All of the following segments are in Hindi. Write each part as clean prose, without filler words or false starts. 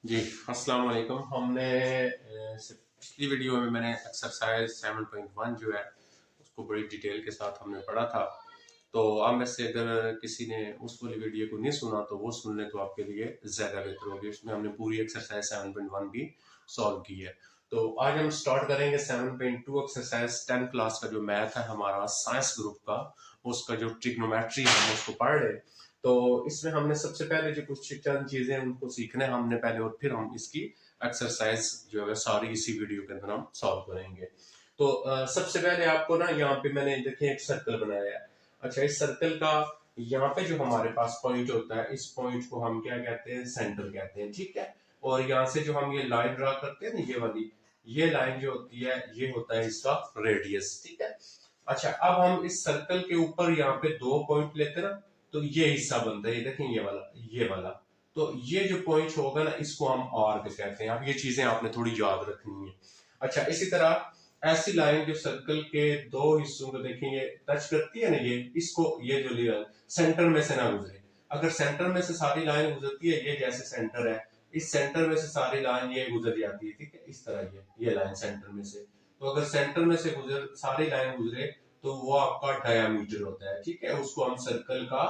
जी, अस्सलाम वालेकुम। हमने पिछली वीडियो में मैंने एक्सरसाइज 7.1 जो है उसको बड़ी डिटेल के साथ हमने पढ़ा था। तो आप में से अगर किसी ने उस वाली वीडियो को नहीं सुना तो वो सुन ले तो आपके लिए ज़्यादा बेहतर होगी। उसमें हमने पूरी एक्सरसाइज 7.1 भी सॉल्व की है। तो आज हम स्टार्ट करेंगे 7.2 एक्सरसाइज 10 क्लास का जो मैथ है हमारा साइंस ग्रुप का, उसका जो ट्रिग्नोमेट्री है हम उसको पढ़ रहे। तो इसमें हमने सबसे पहले जो कुछ चंद चीजें उनको सीखने हमने पहले, और फिर हम इसकी एक्सरसाइज जो है सारी इसी वीडियो के अंदर हम सॉल्व करेंगे। तो सबसे पहले आपको ना यहाँ पे मैंने देखिए एक सर्कल बनाया है। अच्छा, इस सर्कल का यहाँ पे जो हमारे पास पॉइंट होता है, इस पॉइंट को हम क्या कहते हैं, सेंटर कहते हैं, ठीक है। और यहाँ से जो हम ये लाइन ड्रा करते हैं ना, ये वाली, ये लाइन जो होती है ये होता है इसका रेडियस, ठीक है। अच्छा, अब हम इस सर्कल के ऊपर यहाँ पे दो पॉइंट लेते हैं ना, तो ये हिस्सा बनता है, ये देखें ये वाला, ये वाला। तो ये जो पॉइंट होगा ना, इसको हम आर्क कहते हैं। अब ये चीजें आपने थोड़ी याद रखनी है। अच्छा, इसी तरह ऐसी लाइन जो सर्कल के दो हिस्सों को देखेंगे टच करती है ना, ये इसको, ये जो लाइन सेंटर में से ना गुजरे। अगर सेंटर में से सारी लाइन गुजरती है, ये जैसे सेंटर है, इस सेंटर में से सारी लाइन ये गुजर जाती है, ठीक है, इस तरह ये लाइन सेंटर में से। तो अगर सेंटर में से गुजर सारी लाइन गुजरे तो वो आपका डायामीटर होता है, ठीक है, उसको हम सर्कल का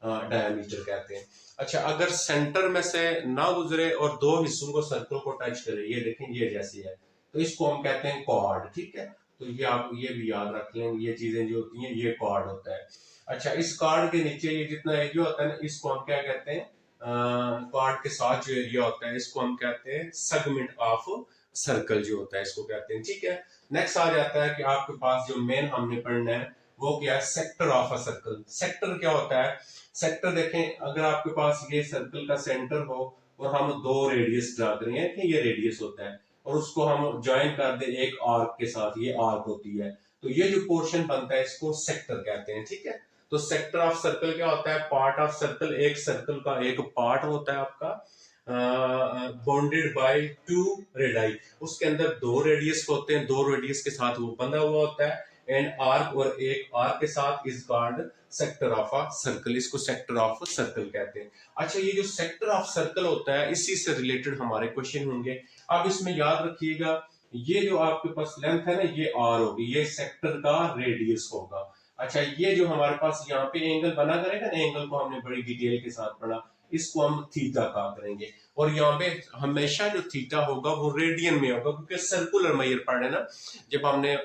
डायमीटर कहते हैं। अच्छा, अगर सेंटर में से ना गुजरे और दो हिस्सों को सर्कल को टच करे, ये देखें ये जैसी है, तो इसको हम कहते हैं कॉर्ड, ठीक है। तो ये आप ये भी याद रख लें, ये चीजें जो होती हैं ये कॉर्ड होता है। अच्छा, इस कार्ड के नीचे ये जितना एरिया होता है ना, इसको हम क्या कहते हैं, कार्ड के साथ जो एरिया होता है इसको हम कहते हैं सेगमेंट ऑफ सर्कल जो होता है, इसको कहते हैं, ठीक है। नेक्स्ट आ जाता है कि आपके पास जो मेन हमने पढ़ना है वो क्या है, sector of a circle. Sector क्या होता है, सेक्टर देखें, अगर आपके पास ये सर्कल का सेंटर हो और हम दो रेडियस ड्रा करेंगे कि ये रेडियस होता है, और उसको हम ज्वाइन कर दे एक आर्क के साथ, ये आर्क होती है, तो ये जो पोर्शन बनता है इसको सेक्टर कहते हैं, ठीक है। तो सेक्टर ऑफ सर्कल क्या होता है, पार्ट ऑफ सर्कल, एक सर्कल का एक पार्ट होता है आपका, बाउंडेड बाय टू रेडाई, उसके अंदर दो रेडियस होते हैं, दो रेडियस के साथ वो बंधा हुआ होता है, एंड आर्क, और एक आर्क के साथ is called sector of a circle, इसको सेक्टर ऑफ सर्कल कहते हैं। अच्छा, ये जो सेक्टर ऑफ सर्कल होता है इसी से रिलेटेड हमारे क्वेश्चन होंगे। अब इसमें याद रखिएगा, ये जो आपके पास लेंथ है ना, ये आर होगी, ये सेक्टर का रेडियस होगा। अच्छा, ये जो हमारे पास यहाँ पे एंगल बना करेगा ना, एंगल को हमने बड़ी डिटेल के साथ पढ़ा, इसको हम थीटा कहा करेंगे। और यहाँ पे हमेशा जो थीटा होगा वो रेडियन में होगा, क्योंकि सर्कुलर मेजर पढ़े ना, जब हमने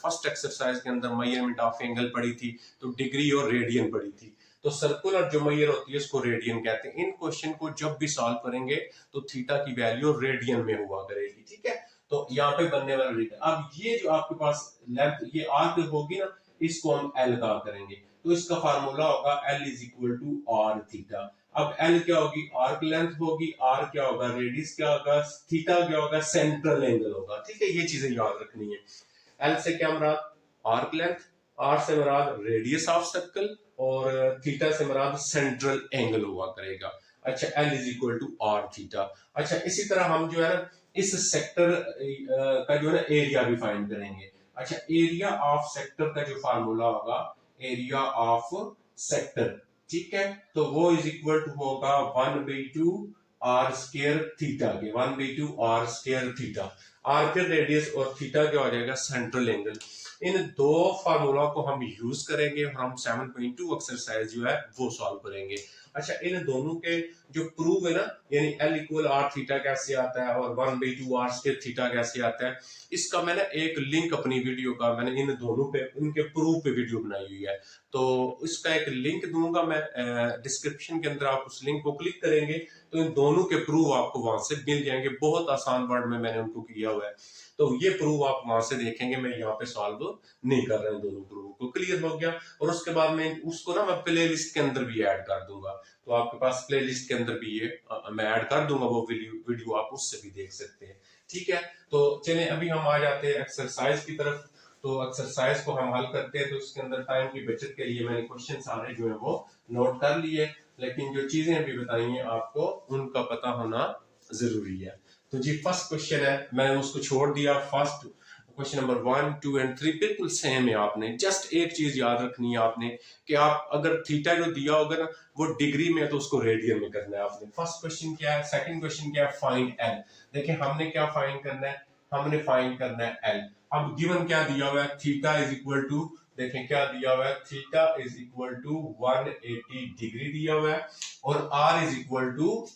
फर्स्ट एक्सरसाइज के अंदर मेजरमेंट ऑफ एंगल पढ़ी थी तो डिग्री और रेडियन पढ़ी थी। तो सर्कुलर जो मेजर होती है उसको रेडियन कहते हैं। इन क्वेश्चन को जब भी सॉल्व करेंगे तो थीटा की वैल्यू रेडियन में हुआ करेगी, ठीक है। तो यहाँ पे बनने वाला रेडियन, अब ये जो आपके पास लेंथ ये आर होगी ना, इसको हम एल कहा करेंगे। तो इसका फार्मूला होगा L is equal to R theta. अब एल क्या होगी, आर्क लेंथ होगी, आर क्या होगा, रेडियस क्या होगा, थीटा क्या होगा, सेंट्रल एंगल होगा, ठीक है। ये चीजें याद रखनी है। एल से क्या मुराद, आर्क लेंथ, आर से मुराद रेडियस ऑफ सर्कल, और थीटा से मुराद सेंट्रल एंगल हुआ करेगा। अच्छा, L is equal to R theta. अच्छा, इसी तरह हम जो है ना इस सेक्टर का जो है ना एरिया भी फाइंड करेंगे। अच्छा, एरिया ऑफ सेक्टर का जो फार्मूला होगा, एरिया ऑफ सेक्टर, ठीक है, तो वो इज इक्वल टू होगा 1/2 आर स्क्वायर थीटा के, 1/2 आर स्क्वायर थीटा। आर के रेडियस और थीटा क्या हो जाएगा, सेंट्रल एंगल। इन दो फार्मूला को हम यूज करेंगे और हम 7.2 एक्सरसाइज जो है वो सॉल्व करेंगे। अच्छा, इन दोनों के जो प्रूव है ना, यानी एल इक्वल आर थीटा कैसे आता है और 1/2 आर स्क्वायर थीटा कैसे आता है, इसका मैंने एक लिंक अपनी वीडियो का मैंने इन दोनों पे, इनके प्रूफ पे वीडियो बनाई हुई है। तो इसका एक लिंक दूंगा मैं डिस्क्रिप्शन के अंदर, आप उस लिंक को क्लिक करेंगे तो इन दोनों के प्रूफ आपको वहां से मिल जाएंगे। बहुत आसान वर्ड में मैंने उनको किया हुआ है, तो ये प्रूफ आप वहां से देखेंगे। मैं यहाँ पे सॉल्व नहीं कर रहा हूँ, दोनों प्रूफ को क्लियर हो गया। और उसके बाद में उसको ना मैं प्ले लिस्ट के अंदर भी ऐड कर दूंगा, तो आपके पास प्ले लिस्ट के अंदर भी ये मैं ऐड कर दूंगा, वो वीडियो आप उससे भी देख सकते हैं, ठीक है। तो चलिए अभी हम आ जाते हैं एक्सरसाइज की तरफ। तो एक्सरसाइज को हम हल करते हैं, तो उसके अंदर टाइम की बचत के लिए मैंने क्वेश्चन सारे जो है वो नोट कर लिए, लेकिन जो चीजें अभी बताई हैं आपको उनका पता होना जरूरी है। तो जी फर्स्ट क्वेश्चन है, मैंने उसको छोड़ दिया, फर्स्ट क्वेश्चन नंबर 1, 2 एंड 3 बिल्कुल सेम है। आपने जस्ट एक चीज याद रखनी है आपने कि आप अगर थीटा जो दिया होगा ना वो डिग्री में है तो उसको रेडियन में करना है आपने। फर्स्ट क्वेश्चन क्या है, सेकंड क्वेश्चन क्या है, फाइंड एल। देखिए हमने क्या फाइंड करना है, हमने फाइंड करना है एल। अब गिवन क्या दिया हुआ है, थीटा इज इक्वल टू, देखें क्या दिया हुआ है, theta is equal to 180 degree दिया हुआ है और R is equal to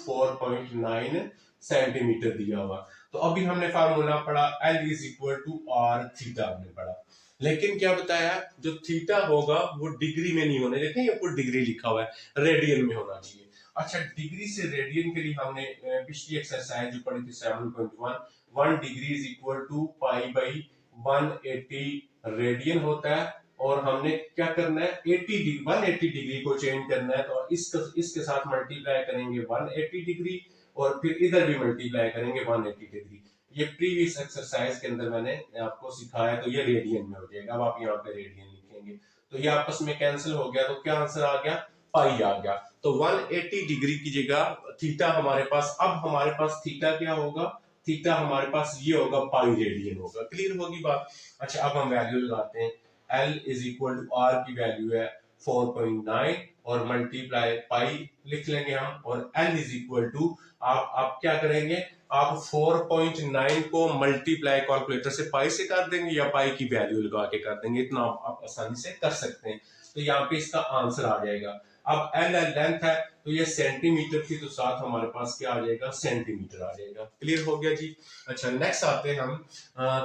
4.9 centimetre दिया हुआ। तो अभी हमने फार्मूला पढ़ा L is equal to R theta हमने पढ़ा, लेकिन क्या बताया, जो थीटा होगा वो डिग्री में नहीं होने, देखें ये ऊपर डिग्री लिखा हुआ है, रेडियन में होना चाहिए। अच्छा, डिग्री से रेडियन के लिए हमने पिछली एक्सरसाइज जो पढ़ी थी 7.1, 1 degree is equal to pi by 180 radian होता है। और हमने क्या करना है, 180 डिग्री को चेंज करना है, तो इसके साथ मल्टीप्लाई करेंगे 180 डिग्री और फिर इधर भी मल्टीप्लाई करेंगे 180 डिग्री। ये प्रीवियस एक्सरसाइज के अंदर मैंने आपको सिखाया, तो ये रेडियन में हो जाएगा। अब आप यहाँ पे रेडियन लिखेंगे तो ये आपस में कैंसिल हो गया, तो क्या आंसर आ गया, पाई आ गया। तो 180 डिग्री की जगह थीटा हमारे पास, अब हमारे पास थीटा क्या होगा, थीटा हमारे पास ये होगा, पाई रेडियन होगा। क्लियर होगी बात। अच्छा, अब हम वैल्यू लगाते हैं, L is equal to R की वैल्यू है 4.9 और मल्टीप्लाई पाई लिख लेंगे हम, और L इज इक्वल टू, आप क्या करेंगे, आप 4.9 को मल्टीप्लाई कैलकुलेटर से पाई से कर देंगे या पाई की वैल्यू लगा के कर देंगे, इतना आप आसानी से कर सकते हैं। तो यहाँ पे इसका आंसर आ जाएगा। अब L लेंथ है तो ये सेंटीमीटर की, तो साथ हमारे पास क्या आ जाएगा, सेंटीमीटर आ जाएगा। क्लियर हो गया जी। अच्छा, नेक्स्ट आते हैं हम,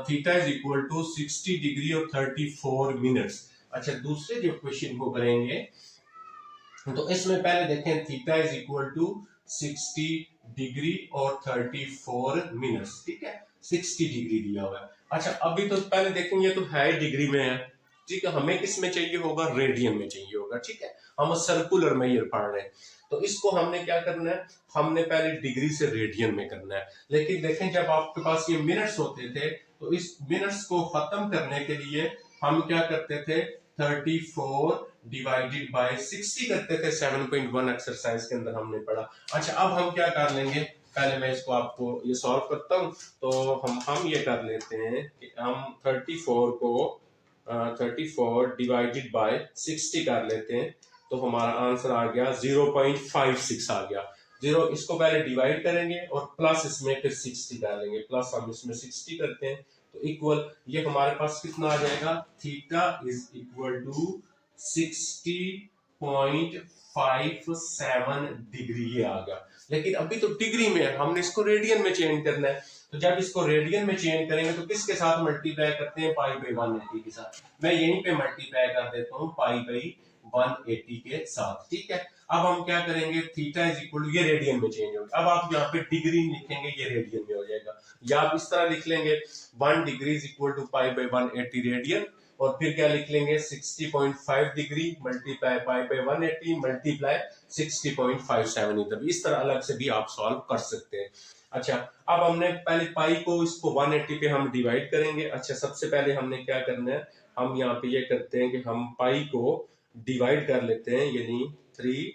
theta is equal to 60 degree और 34 मिनट्स। अच्छा, दूसरे जो क्वेश्चन को करेंगे तो इसमें पहले देखें, theta is equal to 60 degree और 34 मिनट्स, ठीक है, 60 डिग्री दिया हुआ है। अच्छा, अभी तो पहले देखेंगे तो है डिग्री में है, ठीक है, हमें किस में चाहिए होगा, रेडियन में चाहिए होगा, ठीक है, हम सर्कुलर मेजर पढ़ रहे हैं। तो इसको हमने क्या करना है, हमने पहले डिग्री से रेडियन में करना है। लेकिन देखें जब आपके पास ये मिनट्स होते थे तो इस मिनट्स को खत्म करने के लिए हम क्या करते थे, 34 डिवाइडेड बाय 60 करते थे, 7.1 एक्सरसाइज के अंदर हमने पढ़ा। अच्छा, अब हम क्या कर लेंगे, पहले मैं इसको आपको ये सॉल्व करता हूं। तो हम ये कर लेते हैं कि हम 34 डिवाइडेड बाय 60 कर लेते हैं, तो हमारा आंसर आ गया 0.56 आ गया। जीरो, इसको पहले डिवाइड करेंगे और प्लस इसमें फिर 60 डालेंगे, प्लस हम इसमें 60 करते हैं तो इक्वल, ये हमारे पास कितना आ जाएगा, theta is equal to 60.57 degree, ये आ गया। लेकिन अभी तो डिग्री में है, हमने इसको रेडियन में चेंज करना है। तो जब इसको रेडियन में चेंज करेंगे तो किसके साथ मल्टीप्लाई करते हैं, पाई बाई 180 के साथ। मैं यहीं पे मल्टीप्लाई कर देता हूँ पाई बाई 180 के साथ, ठीक है। अब हम क्या करेंगे, थीटा इज इक्वल टू, ये रेडियन में चेंज होगा। अब आप यहाँ पे डिग्री लिखेंगे, ये रेडियन में हो जाएगा, या आप इस तरह लिख लेंगे 1 degree is equal to pi by 180 radian, और फिर क्या लिख लेंगे 60.5 degree multiply pi by 180 multiply 60.57, इधर इस तरह अलग से भी आप सॉल्व कर सकते हैं। अच्छा, अब हमने पहले पाई को इसको 180 पे हम डिवाइड करेंगे। अच्छा, सबसे पहले हमने क्या करना है, हम यहाँ पे ये करते हैं कि हम पाई को डिवाइड कर लेते हैं, यानी 3,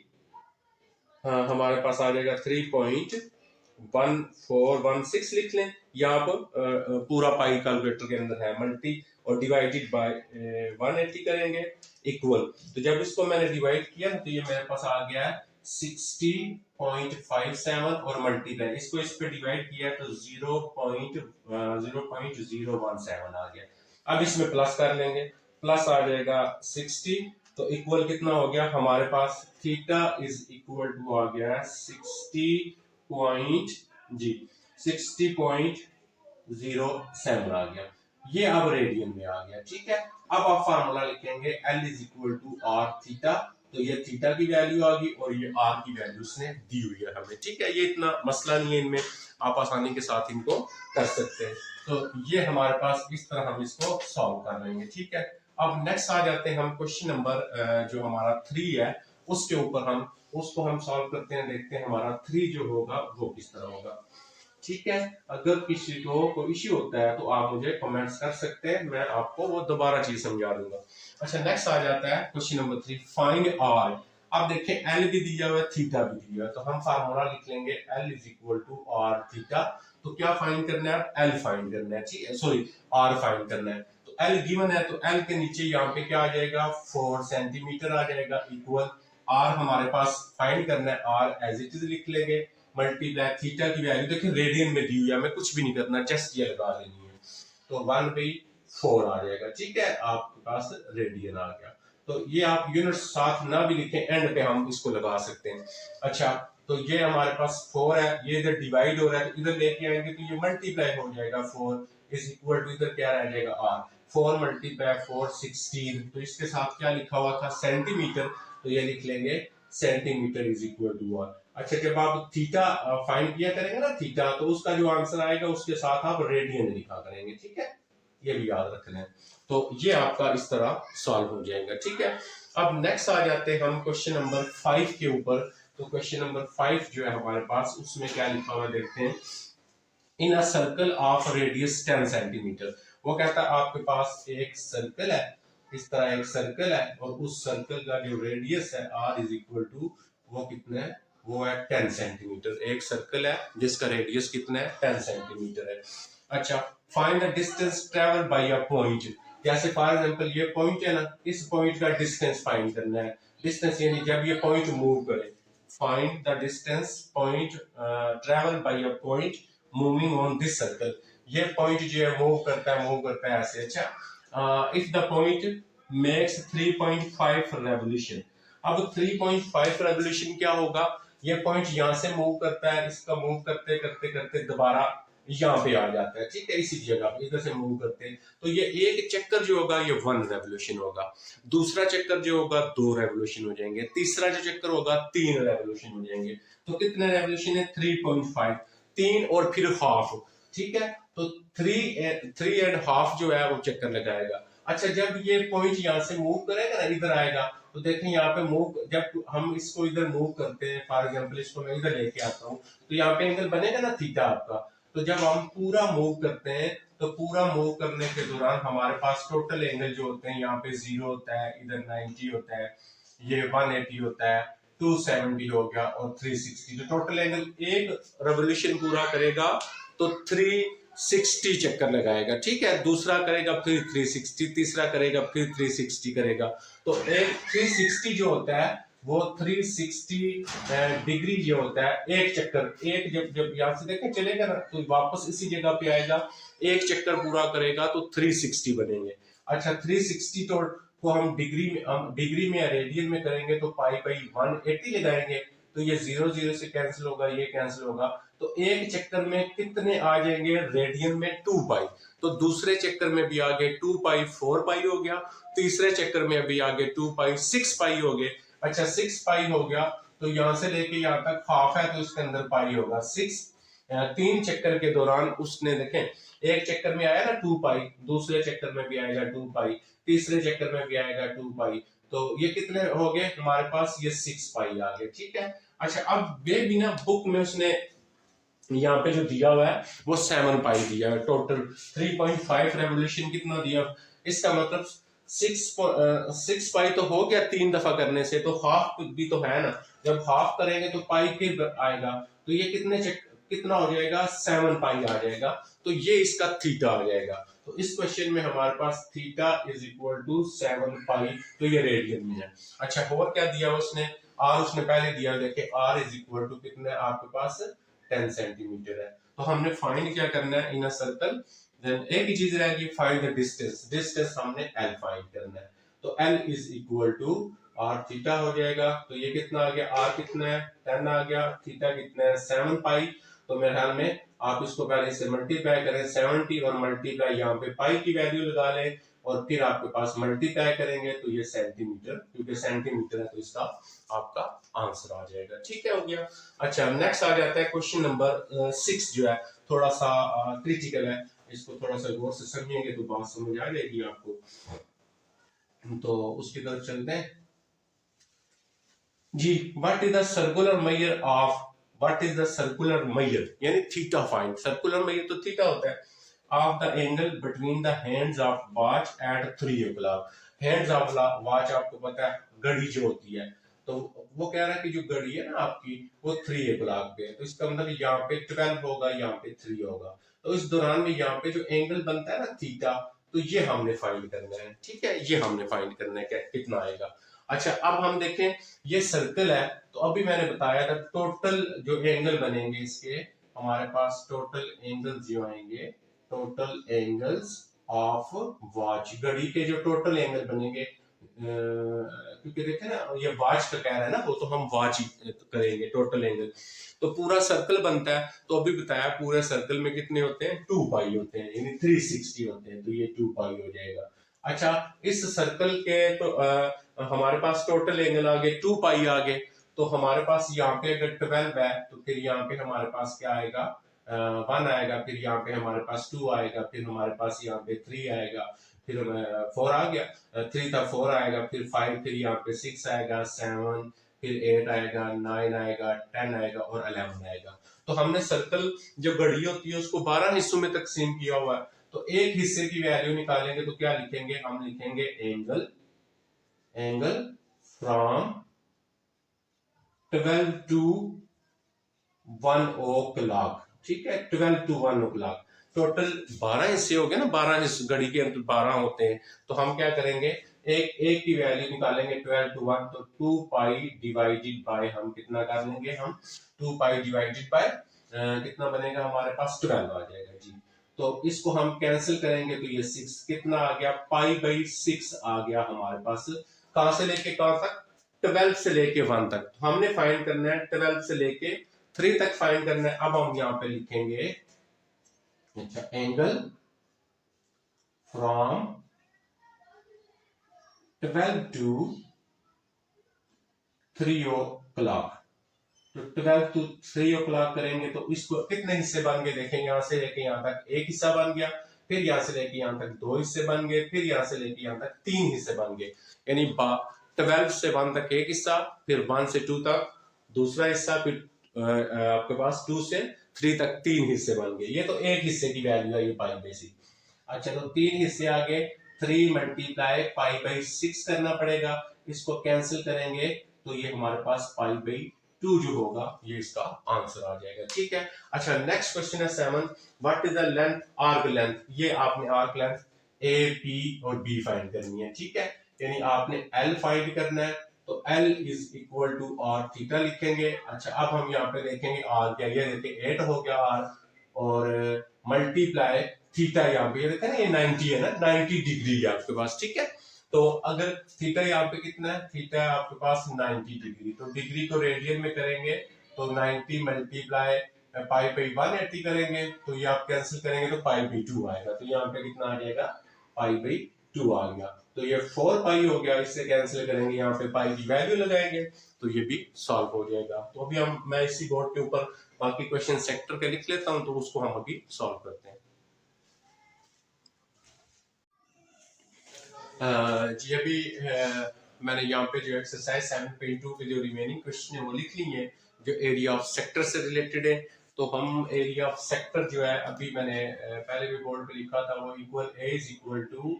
हाँ हमारे पास आ जाएगा 3.1416 लिख लें, या आप पूरा पाई कैलकुलेटर के अंदर है, मल्टी और डिवाइडेड बाय 180 करेंगे इक्वल। तो जब इसको मैंने डिवाइड किया तो ये मेरे पास आ गया है 60.57 और मल्टीप्लाई, इसको इस पे डिवाइड किया तो 0.017 आ गया। अब इसमें प्लस कर लेंगे, प्लस आ जाएगा 60, तो इक्वल कितना हो गया हमारे पास, थीटा इज इक्वल टू आ गया 60.07 आ गया। ये अब रेडियन में आ गया, ठीक है। अब आप फार्मूला लिखेंगे L is equal to R theta, तो ये थीटा की वैल्यू आ गई और ये आर की वैल्यू उसने दी हुई है हमें, ठीक है। ये इतना मसला नहीं है, इनमें आप आसानी के साथ इनको कर सकते हैं। तो ये हमारे पास इस तरह हम इसको सॉल्व कर लेंगे, ठीक है। अब नेक्स्ट आ जाते हैं हम क्वेश्चन नंबर जो हमारा 3 है उसके ऊपर, हम उसको हम सॉल्व करते हैं, देखते हैं हमारा 3 जो होगा वो किस तरह होगा, ठीक है। अगर किसी को कोई इश्यू होता है तो आप मुझे कमेंट्स कर सकते हैं, मैं आपको वो दोबारा चीज समझा दूंगा। अच्छा, नेक्स्ट आ जाता है क्वेश्चन नंबर 3, फाइंड आर। अब देखिए L भी दिया हुआ है, थीटा भी दिया हुआ है, तो हम फार्मूला लिख लेंगे L is equal to R theta. तो क्या फाइंड करना है, एल फाइंड करना है, ठीक है, सॉरी आर फाइंड करना है। तो एल गिवन है, तो एल के नीचे यहाँ पे क्या आ जाएगा, 4 सेंटीमीटर आ जाएगा, इक्वल आर हमारे पास फाइंड करना है, आर एज इट इज लिख लेंगे, मल्टीप्लाई थीटा की वैल्यू देखिए रेडियन में दी हुई है, हमें कुछ भी नहीं करना, जस्ट ये लगा देनी है, तो 1/4 आ जाएगा, ठीक है, आपके पास रेडियन आ गया। तो ये आप यूनिट साथ ना भी लिखें, एंड पे हम इसको लगा सकते हैं। अच्छा, तो ये हमारे पास 4 है, ये इधर डिवाइड हो रहा है, तो इधर लेके आएंगे तो ये मल्टीप्लाई हो जाएगा, 4 इज इक्वल टू इधर क्या रह जाएगा आर, 4 मल्टीप्लाई 4 16, तो इसके साथ क्या लिखा हुआ था सेंटीमीटर, तो ये लिख लेंगे centimetre is equal to R. अच्छा, जब आप थीटा फाइंड किया करेंगे ना थीटा, तो उसका जो आंसर आएगा उसके साथ आप रेडियन लिखा करेंगे, ठीक है, ये भी याद रख लें। तो ये आपका इस तरह सॉल्व हो जाएगा, ठीक है। अब नेक्स्ट आ जाते हैं हम क्वेश्चन नंबर 5 के ऊपर। तो क्वेश्चन नंबर 5 जो है हमारे पास, उसमें क्या लिखा हुआ देखते हैं, in a circle of radius 10 centimetre. वो कहता है आपके पास एक सर्कल है, इस तरह एक सर्कल है, और उस सर्कल का जो रेडियस है आर इज इक्वल टू वो कितना है, वो है 10 सेंटीमीटर। एक सर्कल है जिसका रेडियस कितना है, 10 सेंटीमीटर है। अच्छा, find the distance travel by a point. जैसे फॉर एग्जांपल ये पॉइंट है ना, इस पॉइंट का डिस्टेंस फाइंड करना है। डिस्टेंस यानी जब ये पॉइंट मूव करे, find the distance point travel by a point moving on this circle. ये पॉइंट जो है मूव करता है ऐसे। अच्छा, if the point makes 3.5 revolution. अब 3.5 रेवोल्यूशन क्या होगा, ये पॉइंट यहां से मूव करता है, इसका मूव करते करते करते दोबारा यहाँ पे आ जाता है, ठीक है, इसी जगह पे इधर से मूव करते हैं, तो ये एक चक्कर जो होगा ये 1 रेवोल्यूशन होगा, दूसरा चक्कर जो होगा 2 रेवोल्यूशन हो जाएंगे, तीसरा जो चक्कर होगा 3 रेवोल्यूशन हो जाएंगे। तो कितने रेवोल्यूशन है, 3.5, 3 और फिर हाफ, ठीक है, तो 3 एंड हाफ जो है वो चक्कर लगाएगा। अच्छा, जब ये पॉइंट यहाँ से मूव करेगा ना, इधर आएगा, तो देखें यहाँ पे मूव, जब हम इसको इधर मूव करते हैं, फॉर एग्जांपल इसको मैं इधर लेके आता हूँ, तो यहाँ पे एंगल बनेगा ना थीटा आपका। तो जब हम पूरा मूव करते हैं, तो पूरा मूव करने के दौरान हमारे पास टोटल एंगल जो होते हैं, यहाँ पे 0 होता है, इधर 90 होता है, ये 180 होता है, 270 हो गया और 360। तो टोटल एंगल एक रेवोल्यूशन पूरा करेगा तो 360 चक्कर लगाएगा, ठीक है, दूसरा करेगा फिर 360, तीसरा करेगा फिर 360 करेगा। तो एक 360 जो होता है वो 360 डिग्री जो होता है, एक चक्कर, एक जब जब यहाँ से देखें चलेगा ना, तो वापस इसी जगह पे आएगा, एक चक्कर पूरा करेगा तो 360 बनेंगे। अच्छा, 360 तो को हम डिग्री में या रेडियन में करेंगे तो पाई बाई 180 लगाएंगे, तो ये 0 से कैंसिल होगा, ये कैंसिल होगा, तो एक चक्कर में कितने आ जाएंगे, रेडियन में 2 पाई, तो दूसरे चक्कर में भी आगे 2 पाई 4 पाई हो गया, तीसरे चक्कर में भी आगे 2 पाई 6 पाई हो गए। अच्छा, 6 पाई हो गया, तो यहां से लेके यहाँ तक हाफ है, तो इसके अंदर पाई होगा 6। 3 चक्कर के दौरान उसने देखें, एक चक्कर में आया ना 2 पाई, दूसरे चक्कर में भी आएगा 2 पाई, तीसरे चक्कर में भी आएगा 2 पाई, तो ये कितने हो गए हमारे पास, ये 6 पाई आ गए, ठीक है। अच्छा, अब वे भी ना बुक में उसने यहाँ पे जो दिया हुआ है वो 7 पाई दिया है, टोटल 3.5 रेवोल्यूशन कितना दिया, इसका मतलब 6 पाई तो हो गया 3 दफा करने से, तो हाफ भी तो है ना, जब हाफ करेंगे तो पाई फिर आएगा, तो ये कितना हो जाएगा, 7 पाई आ जाएगा, तो ये इसका थीटा आ जाएगा। तो इस क्वेश्चन में हमारे पास थीटा इज इक्वल टू 7 पाई, तो ये रेडियन में है। अच्छा, और क्या दिया उसने, आर उसने पहले दिया, देखिए आर इज इक्वल टू कितना आपके पास 10 सेंटीमीटर है। तो हमने फाइंड क्या करना है, इन अ सर्कल, देन एक ही चीज रहेगी, फाइंड द डिस्टेंस, डिस्टेंस हमने एल फाइंड करना है, तो L is equal to R theta हो जाएगा। तो ये कितना आ गया, आर कितना है 10 आ गया, थीटा कितना है 7 पाई, तो मेरे ख्याल में आप इसको पहले से मल्टीप्लाई करें 70 और मल्टीप्लाई यहाँ पे पाई की वैल्यू लगा लें, और फिर आपके पास मल्टीप्लाई करेंगे तो ये सेंटीमीटर, क्योंकि सेंटीमीटर है तो इसका आपका आंसर आ जाएगा, ठीक है, हो गया। अच्छा, नेक्स्ट आ जाता है क्वेश्चन नंबर 6 जो है थोड़ा सा क्रिटिकल है, इसको थोड़ा सा गौर से समझेंगे तो बात समझ आ जाएगी आपको। तो उसकी तरफ चलते हैं जी। What is the circular measure of, what is the circular measure यानी थीटा फाइंड, सर्कुलर मेजर तो थीटा होता है, of the angle between the hands of watch at 3 o'clock। Hands of watch आपको पता है घड़ी जो होती है, तो वो कह रहा है कि जो घड़ी है ना आपकी वो 3 o'clock पे है, तो इसका मतलब यहाँ पे 12 होगा, यहाँ पे 3 होगा। तो इस दौरान में यहाँ पे जो एंगल बनता है ना थीटा, तो ये हमने फाइंड करना है। ठीक है, ये हमने फाइंड करना है कितना आएगा। अच्छा, अब हम देखें ये सर्कल है, तो अभी मैंने बताया था टोटल जो एंगल बनेंगे इसके, हमारे पास टोटल एंगल्स जो आएंगे, टोटल एंगल्स ऑफ वॉच, घड़ी के जो टोटल एंगल बनेंगे, क्योंकि देखे ना ये वॉच का कह रहा है ना, वो तो हम वॉच ही करेंगे टोटल एंगल। तो पूरा सर्कल बनता है, तो अभी बताया पूरे सर्कल में कितने होते हैं, 2 पाई होते हैं, यानी 360 होते हैं, तो ये 2 पाई हो जाएगा। अच्छा, इस सर्कल के तो हमारे पास टोटल एंगल आ गए 2 पाई आ गए, तो हमारे पास यहाँ पे अगर 12 है तो फिर यहाँ पे हमारे पास क्या आएगा, 1 आएगा, फिर यहाँ पे हमारे पास 2 आएगा, फिर हमारे पास यहाँ पे 3 आएगा, फिर 4 आ गया, 3 था 4 आएगा, फिर 5, फिर यहाँ पे 6 आएगा, 7, फिर 8 आएगा, 9 आएगा, 10 आएगा और 11 आएगा। तो हमने सर्कल जो घड़ी होती है उसको 12 हिस्सों में तकसीम किया हुआ है, तो एक हिस्से की वैल्यू निकालेंगे तो क्या लिखेंगे, हम लिखेंगे angle, angle from 12 to 1 o'clock। ठीक है, 12 टू 1 o'clock, टोटल 12 हिस्से हो गए ना, 12 हिस्से घड़ी के अंदर 12 होते हैं, तो हम क्या करेंगे, एक एक की वैल्यू निकालेंगे 12 टू 1, तो 2 पाई डिवाइडेड बाय, हम कितना कर लेंगे, हम 2 पाई डिवाइडेड बाय कितना बनेगा हमारे पास, 12 आ जाएगा जी। तो इसको हम कैंसिल करेंगे तो ये 6 कितना आ गया, पाई बाई 6 आ गया हमारे पास। कहां से लेके कहां तक, 12 से लेके 1 तक। तो हमने फाइंड करना है 12 से लेके 3 तक फाइंड करना है। अब हम यहां पे लिखेंगे, अच्छा, एंगल फ्रॉम 12 टू 3 o'clock। तो 12 टू 3 o'clock करेंगे तो इसको कितने हिस्से बन गए, देखेंगे यहां से लेके यहां तक एक हिस्सा बन गया, फिर यहां से लेके यहां तक 2 हिस्से बन गए, फिर यहां से लेके यहां तक 3 हिस्से बन गए, यानी 12 से 1 तक एक हिस्सा, फिर 1 से 2 तक दूसरा हिस्सा, फिर आपके पास 2 से 3 तक 3 हिस्से बन गए। ये तो एक हिस्से की वैल्यू है, ये पाई बाई 6। अच्छा, तो 3 हिस्से आ गए, 3 मल्टीप्लाई पाई बाई 6 करना पड़ेगा, इसको कैंसिल करेंगे तो ये हमारे पास पाई बाई 2 जो होगा ये इसका आंसर आ जाएगा। ठीक है, अच्छा, नेक्स्ट क्वेश्चन है 7, what is the length, arc length. ये आपने आर्क लेंथ ए, बी और बी फाइंड करनी है। ठीक है, यानी आपने एल फाइंड करना है, तो L is equal to R theta लिखेंगे। अच्छा, अब हम यहाँ पे देखेंगे आर क्या, ये देखिए 8 हो गया आर, और मल्टीप्लाई थीटा, यहाँ पे ये देखा ना ये 90 है ना, 90 डिग्री है आपके पास। ठीक है, तो अगर थीटा यहाँ पे कितना है, थीटा है आपके पास 90 डिग्री, तो डिग्री को रेडियन में करेंगे तो 90 मल्टीप्लाई पाई बाई 180 करेंगे, तो ये आप कैंसिल करेंगे तो पाई बाई 2 आएगा, तो यहाँ पे कितना आ जाएगा, पाई बाई 2 आ गया, तो ये 4 पाई हो गया, इससे कैंसिल करेंगे, यहाँ पे पाई की वैल्यू लगाएंगे तो ये भी सॉल्व हो जाएगा। तो अभी मैं इसी बोर्ड के ऊपर बाकी क्वेश्चन सेक्टर के लिख लेता हूं, तो उसको हम अभी सॉल्व करते हैं। जी, अभी मैंने यहाँ पे जो एक्सरसाइज 7.2 के जो रिमेनिंग क्वेश्चन है वो लिख ली है, जो एरिया ऑफ सेक्टर से रिलेटेड है। तो हम एरिया ऑफ सेक्टर जो है, अभी मैंने पहले भी बोर्ड पे लिखा था, वो equal A is equal to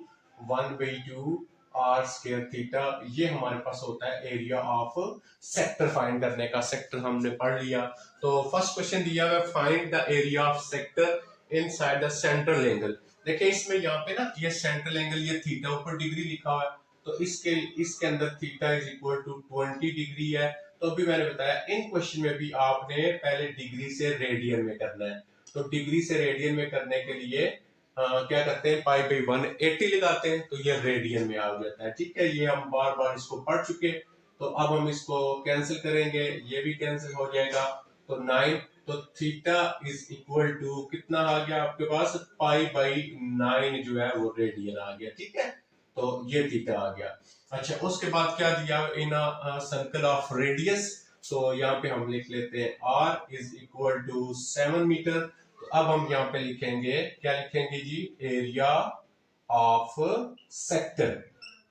1/2 R square theta. ये हमारे पास होता है एरिया ऑफ सेक्टर फाइंड करने का। सेक्टर हमने पढ़ लिया, तो फर्स्ट क्वेश्चन दिया है, find the area of sector inside the central angle. देखिए इसमें यहाँ पे ना ये सेंट्रल एंगल, ये थीटा ऊपर डिग्री लिखा हुआ है, तो इसके अंदर theta is equal to 20 degree है। तो अभी मैंने बताया इन क्वेश्चन में भी आपने पहले डिग्री से रेडियन में करना है, तो डिग्री से रेडियन में करने के लिए क्या करते हैं, पाई बाई 180 लगाते हैं, तो ये रेडियन में आ जाता है। ठीक है, ये हम बार बार इसको पढ़ चुके, तो अब हम इसको कैंसिल करेंगे, ये भी कैंसिल हो जाएगा, तो 9, तो थीटा इज इक्वल टू कितना आ गया आपके पास, पाई बाई 9 जो है वो रेडियन आ गया। ठीक है, तो ये थीटा आ गया। अच्छा, उसके बाद क्या दिया, इन सर्कल ऑफ रेडियस, तो यहाँ पे हम लिख लेते हैं r is equal to 7 metre. तो अब हम यहाँ पे लिखेंगे, क्या लिखेंगे जी, एरिया ऑफ सेक्टर।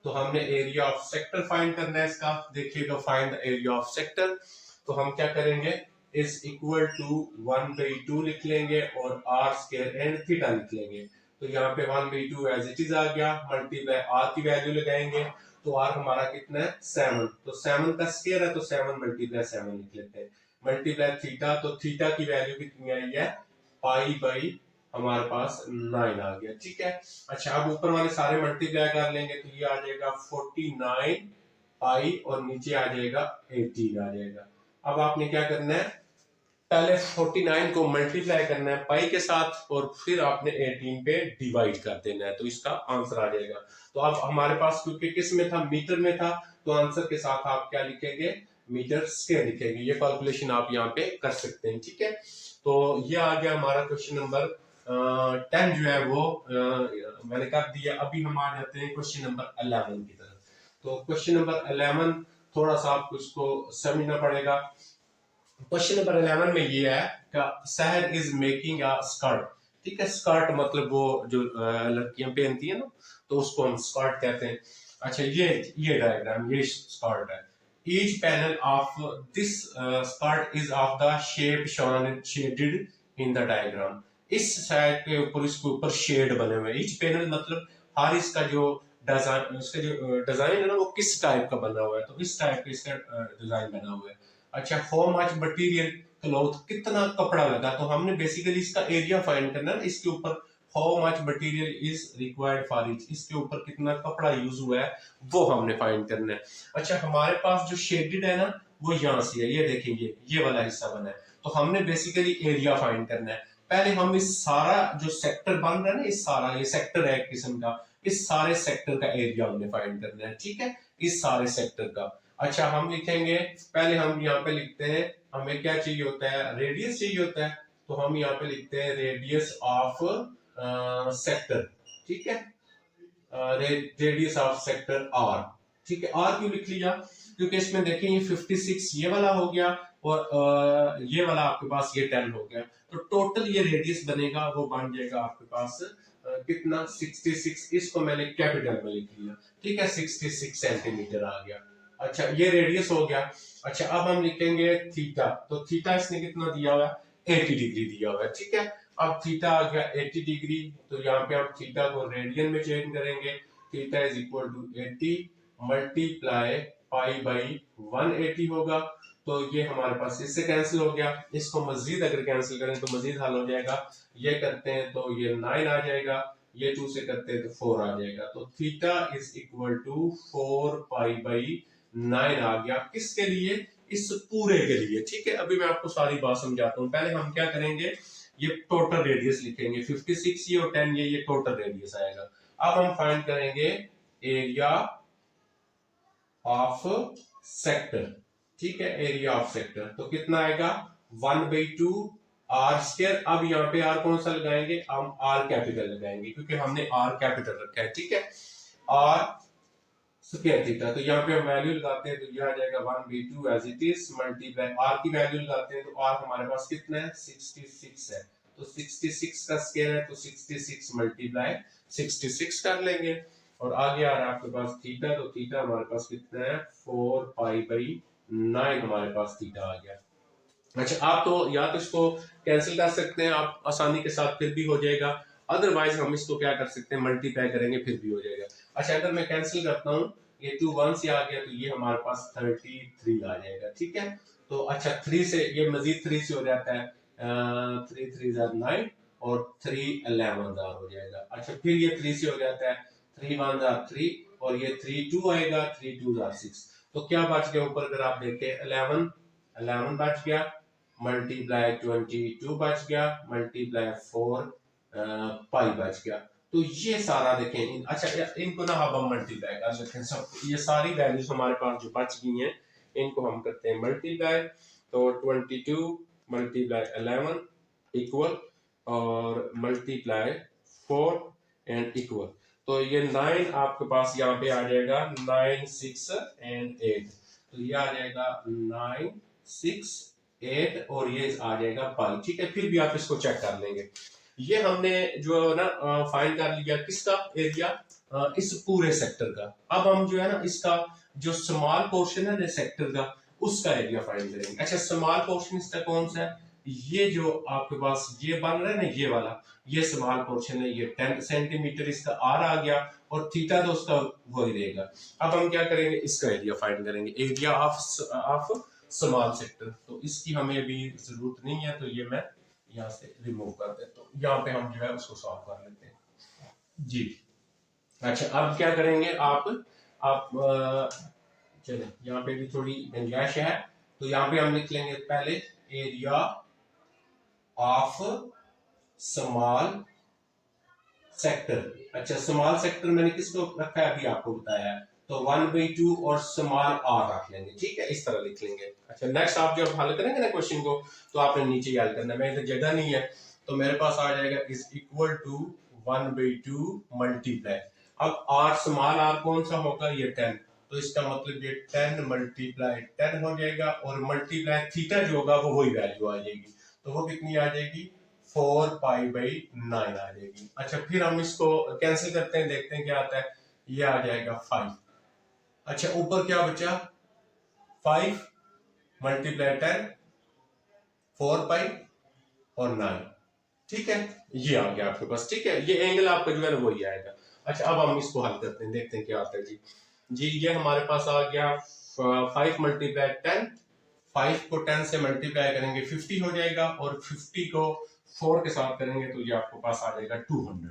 तो हमने एरिया ऑफ सेक्टर फाइंड करना है इसका, देखिएगा, find the area of sector. तो हम क्या करेंगे, इज इक्वल टू 1/2 लिख लेंगे और आर स्क्वायर एंड थीटा लिख लेंगे। तो यहाँ पे 1/2 एज इट इज आ गया, मल्टीप्लाई आर की वैल्यू लगाएंगे तो आर हमारा कितना है 7, तो 7 का स्क्वायर है तो 7 मल्टीप्लाई 7 लिख लेते हैं, मल्टीप्लाई थीटा, तो थीटा की वैल्यू कितनी आई है पाई बाई हमारे पास 9 आ गया, ठीक है। अच्छा अब ऊपर वाले सारे मल्टीप्लाई कर लेंगे तो ये आ जाएगा 49 पाई और नीचे आ जाएगा 18 आ जाएगा। अब आपने क्या करना है, पहले 49 को मल्टीप्लाई करना है पाई के साथ और फिर आपने 18 पे डिवाइड कर देना है, तो इसका आंसर आ जाएगा। तो अब हमारे पास क्योंकि किस में था, मीटर में था, तो आंसर के साथ आप क्या लिखेंगे, मीटर स्क्वायर लिखेंगे। ये कैलकुलेशन आप यहाँ पे कर सकते हैं, ठीक है। तो ये आ गया हमारा क्वेश्चन नंबर 10 जो है वो मैंने कर दिया। अभी हम आ जाते हैं क्वेश्चन नंबर 11 की तरफ। तो क्वेश्चन नंबर 11 थोड़ा सा आपको इसको समझना पड़ेगा। क्वेश्चन नंबर 11 में ये है कि सहर इज मेकिंग अ स्कर्ट, ठीक है। स्कर्ट मतलब वो जो लड़कियां पहनती है ना, तो उसको हम स्कर्ट कहते हैं। अच्छा ये डायग्राम, ये स्कर्ट है। Each panel of this skirt is of the shape shown shaded in the diagram. इस साइड के ऊपर इसके ऊपर शेड बने हुए हैं। ईच पैनल मतलब हर इसका जो डिजाइन, उसका जो डिजाइन है ना वो किस टाइप का बना हुआ है, तो इस टाइप का इसका डिजाइन बना हुआ है। अच्छा हाउ मच मटेरियल क्लॉथ, कितना कपड़ा लगा, तो हमने बेसिकली इसका एरिया फाइंड करना है। इसके ऊपर how much material is required for each, इसके ऊपर कितना कपड़ा यूज हुआ है वो हमने फाइंड करना है। अच्छा हमारे पास जो शेडेड है ना वो यहाँ से है, ये देखेंगे ये वाला हिस्सा बना है, तो हमने बेसिकली एरिया फाइंड करना है। पहले हम इस सारा जो सेक्टर बन रहा है ना, इस सारा ये सेक्टर है एक किस्म का, इस सारे सेक्टर का एरिया हमने फाइंड करना है, ठीक है, इस सारे सेक्टर का। अच्छा हम लिखेंगे, पहले हम यहाँ पे लिखते हैं हमें क्या चाहिए होता है, रेडियस चाहिए होता है, तो हम यहाँ पे लिखते हैं रेडियस ऑफ सेक्टर, ठीक है, रेडियस ऑफ सेक्टर आर, ठीक है। आर क्यों लिख लिया, क्योंकि इसमें देखें ये 56 ये वाला हो गया और ये वाला आपके पास ये 10 हो गया, तो टोटल ये रेडियस बनेगा वो बन जाएगा आपके पास कितना 66, इसको मैंने कैपिटल में लिख लिया, ठीक है, 66 सेंटीमीटर आ गया। अच्छा ये रेडियस हो गया। अच्छा अब हम लिखेंगे थीटा, तो थीटा इसने कितना दिया हुआ है 80 डिग्री दिया हुआ है, ठीक है। अब थीटा आ गया 80 डिग्री, तो यहाँ पे हम थीटा को रेडियन में चेंज करेंगे, theta is equal to 80 multiply pi by 180 होगा, तो ये हमारे पास इससे कैंसिल हो गया। इसको मजीद अगर कैंसिल करें तो मजीद हल हो जाएगा, ये करते हैं तो ये 9 आ जाएगा, ये 2 से करते हैं तो 4 आ जाएगा, तो theta is equal to 4 pi by 9 आ गया। किसके लिए, इस पूरे के लिए, ठीक है। अभी मैं आपको सारी बात समझाता हूँ। पहले हम क्या करेंगे, ये टोटल रेडियस लिखेंगे, 56 ये और 10 ये टोटल रेडियस आएगा। अब हम फाइंड करेंगे एरिया ऑफ सेक्टर, ठीक है, एरिया ऑफ सेक्टर, तो कितना आएगा 1/2 आर स्क्वायर। अब यहाँ पे आर कौन सा लगाएंगे, हम आर कैपिटल लगाएंगे क्योंकि हमने आर कैपिटल रखा है, ठीक है, आर स्क्वायर थीटा, तो यहाँ पे हम वैल्यू लगाते हैं तो यह आ जाएगा 1/2 as it is multiply R की वैल्यू लगाते हैं तो आर हमारे पास कितना है 66 है, तो 66 का स्क्वायर है तो 66 मल्टीप्लाई 66 कर लेंगे, और आगे आ रहा है आपके पास थीटा, तो थीटा हमारे पास कितना है 4 पाई बाई 9 हमारे पास थीटा आ गया। अच्छा आप तो या तो इसको कैंसिल कर सकते हैं आप आसानी के साथ, फिर भी हो जाएगा, अदरवाइज हम इसको क्या कर सकते हैं मल्टीप्लाई करेंगे फिर भी हो जाएगा। अच्छा अगर मैं कैंसिल करता हूँ, ये 2 1 से आ गया तो ये हमारे पास 33 आ जाएगा, ठीक है। तो अच्छा 3 से ये मजीद 3 से हो जाता है 3 3 9 और 3 11 हो जाएगा। अच्छा फिर ये 3 से हो जाता है 3 1 3 और ये 3 2 आएगा 3 2 6, तो क्या बच गया ऊपर अगर आप देखें 11 बच गया, मल्टीप्लाई 22 बच गया, मल्टीप्लाई 4 पाई बच गया, तो ये सारा देखें। अच्छा इनको ना अब हम मल्टीप्लाई कर सकते हैं, सब ये सारी वैल्यूज हमारे पास जो बच गई हैं इनको हम करते हैं मल्टीप्लाई, तो 22 मल्टीप्लाई 11 इक्वल और मल्टीप्लाई 4 एंड इक्वल, तो ये 9 आपके पास यहाँ पे आ जाएगा 9 6 एंड 8, तो ये आ जाएगा 9 6 8 और ये आ जाएगा पाई, ठीक है। फिर भी आप इसको चेक कर लेंगे। ये हमने जो ना फाइंड कर लिया किसका एरिया, इस पूरे सेक्टर का। अब हम जो है ना इसका जो स्मॉल पोर्शन है सेक्टर का उसका एरिया फाइंड करेंगे। अच्छा स्मॉल पोर्शन इसका कौन सा है, ये जो आपके पास ये बन रहा है ना, ये वाला, ये स्मॉल पोर्शन है, ये 10 सेंटीमीटर इसका आर आ गया, और थीटा तो उसका वही रहेगा। अब हम क्या करेंगे, इसका एरिया फाइंड करेंगे, एरिया ऑफ स्मॉल सेक्टर। तो इसकी हमें अभी जरूरत नहीं है, तो ये मैं यहाँ से रिमूव कर देता हूँ। यहाँ पे हम जो है उसको सॉल्व कर लेते हैं जी। अच्छा, अब क्या करेंगे आप चले, यहाँ पे भी थोड़ी गुंजाइश है, तो यहाँ पे हम लिख लेंगे पहले एरिया ऑफ स्मॉल सेक्टर। अच्छा, स्मॉल सेक्टर मैंने किसको रखा है अभी आपको बताया है, तो 1/2 और स्मॉल आर रख लेंगे, ठीक है, इस तरह लिख लेंगे। अच्छा, नेक्स्ट आप जब हल करेंगे ना क्वेश्चन को, तो आपने नीचे हल करना है, मैं इधर जगह नहीं है, तो मेरे पास आ जाएगा इज इक्वल टू 1/2 मल्टीप्लाई, अब आर स्मॉल आर कौन सा होगा, ये 10, तो इसका मतलब ये 10 मल्टीप्लाई 10 हो जाएगा, और मल्टीप्लाई थीटा जो होगा वो वही वैल्यू आ जाएगी, तो वो कितनी आ जाएगी, 4π/9 आ जाएगी। अच्छा, फिर हम इसको कैंसिल करते हैं, देखते हैं क्या आता है, ये आ जाएगा 5। अच्छा, ऊपर क्या बचा, 5 मल्टीप्लाई 10, 4π और 9, ठीक है, ये आ गया आपके पास, ठीक है, ये एंगल आपका जो है वही आएगा। अच्छा, अब हम इसको हल करते हैं, देखते हैं क्या आता है जी। ये हमारे पास आ गया 5 मल्टीप्लाई 10, 5 को 10 से मल्टीप्लाई करेंगे 50 हो जाएगा, और 50 को 4 के साथ करेंगे तो ये आपके पास आ जाएगा 200,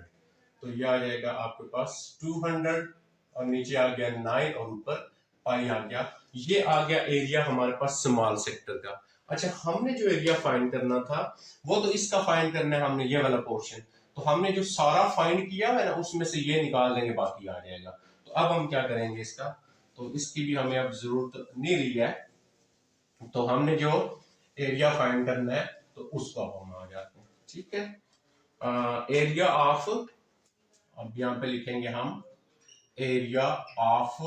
तो ये आ जाएगा आपके पास 200, और नीचे आ गया 9 और ऊपर पाई आ गया। ये आ गया एरिया हमारे पास स्मॉल सेक्टर का। अच्छा, हमने जो एरिया फाइंड करना था वो तो इसका फाइंड करना है हमने, ये वाला पोर्शन, तो हमने जो सारा फाइंड किया है ना उसमें से ये निकाल देंगे, बाकी आ जाएगा। तो अब हम क्या करेंगे इसका, तो इसकी भी हमें अब जरूरत नहीं रही है, तो हमने जो एरिया फाइंड करना है तो उसको हम आ जाते हैं, ठीक है। एरिया ऑफ, अब यहां पे लिखेंगे हम एरिया ऑफ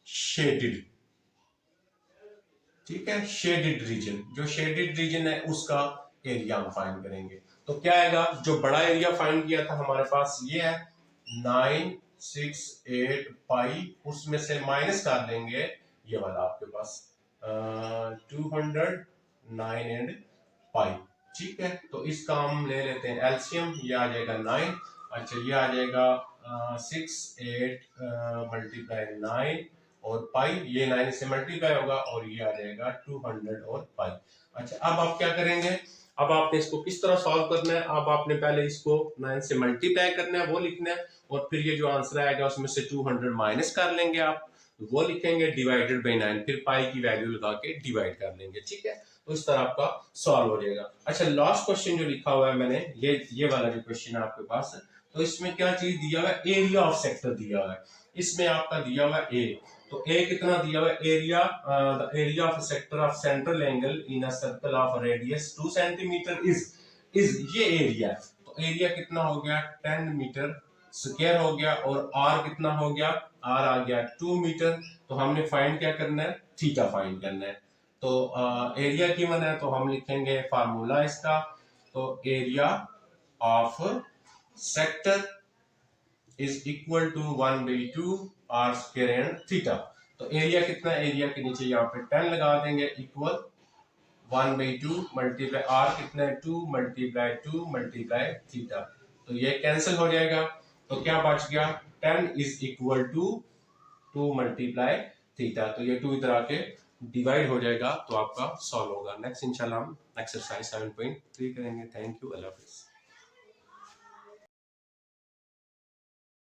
शेडेड, ठीक है, शेडेड रीजन, जो शेडेड रीजन है उसका एरिया हम फाइंड करेंगे। तो क्या आएगा, जो बड़ा एरिया फाइंड किया था हमारे पास ये है 968 पाई, उसमें से माइनस कर देंगे ये वाला आपके पास 200 9 एंड पाई, ठीक है, तो इसका हम ले लेते हैं एलसीएम, ये आ जाएगा 9। अच्छा, ये आ जाएगा 68 मल्टीप्लाई 9 और पाई, ये 9 से मल्टीप्लाई होगा, और ये आ जाएगा 200 और पाई। अच्छा, अब आप क्या करेंगे, अब आपने इसको किस तरह सॉल्व करना है, अब आपने पहले इसको 9 से मल्टीप्लाई करना है, वो लिखना है, और फिर ये जो आंसर आएगा उसमें से 200 माइनस कर लेंगे आप, वो लिखेंगे डिवाइडेड बाई 9, फिर पाई की वैल्यू लगा के डिवाइड कर लेंगे, ठीक है, तो इस तरह आपका सॉल्व हो जाएगा। अच्छा, लास्ट क्वेश्चन जो लिखा हुआ है मैंने, ये वाला जो क्वेश्चन है आपके पास, तो इसमें क्या चीज दिया हुआ है, एरिया ऑफ सेक्टर दिया हुआ है, इसमें आपका दिया हुआ है ए, तो ए कितना दिया हुआ है, area the area of sector of central angle in a circle of radius 2 centimetre is ये एरिया है, तो एरिया कितना हो गया 10 मीटर स्क्वायर हो गया, और आर कितना हो गया, आर आ गया 2 मीटर, तो हमने फाइंड क्या करना है, थीटा फाइंड करना है। तो एरिया गिवन है, तो हम लिखेंगे फार्मूला इसका, तो area of sector is equal to 1/2 R square and theta. तो एरिया कितना है, एरिया के नीचे यहाँ पे 10 लगा देंगे, इक्वल 1/2 मल्टीप्लाई आर कितना है 2 मल्टीप्लाई 2 मल्टीप्लाई थीटा, तो ये कैंसिल हो जाएगा, तो क्या बच गया 10 is equal to 2 multiply theta, तो ये 2 इधर आके डिवाइड हो जाएगा, तो आपका सॉल्व होगा। नेक्स्ट इंशाल्लाह हम एक्सरसाइज 7.3 करेंगे। थैंक यू, अल्लाह हाफिज़।